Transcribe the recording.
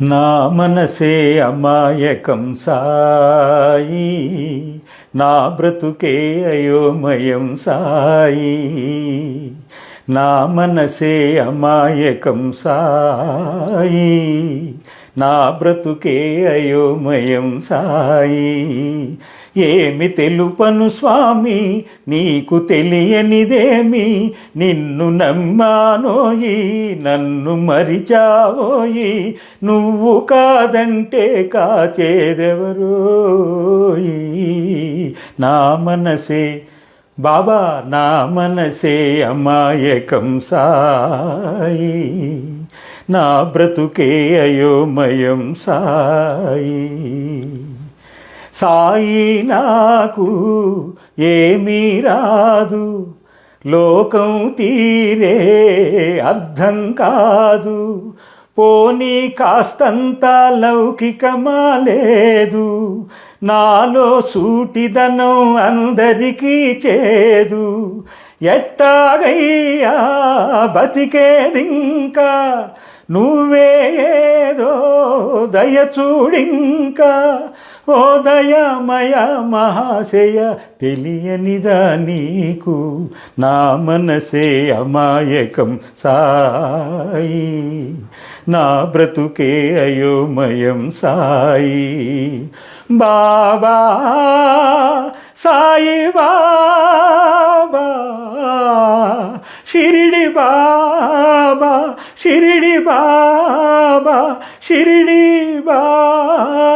నా మనసే అమాయకం సాయి, నా బ్రతుకే అయోమయం సాయి. నా మనసే అమాయకం సాయి, నా బ్రతుకే అయోమయం సాయి. ఏమి తెలుపను స్వామి నీకు తెలియనిదేమి, నిన్ను నమ్మానోయి నన్ను మరిచావోయి, నువ్వు కాదంటే కాచేదెవరోయి. నా మనసే బాబా, నా మనసే అమాయకం సాయి, నా బ్రతుకే అయోమయం సాయి. సాయి నాకు ఏమీ రాదు, లోకం తీరే అర్థం కాదు, పోనీ కాస్తంత లౌకికమా లేదు, నాలో సూటిదనం అందరికీ చేదు. ఎట్టాగయ్యా బతికేదింకా, నువ్వే ఏదో దయచూడింకా. ఓ దయామయ మహాశయ తెలియనిదా నీకు, నా మనసే అమాయకం సాయి, నా బ్రతుకే అయోమయం సాయి. బాబా సాయి బాబా, షిరిడి బాబా, షిరిడి బాబా, షిరిడి బాబా.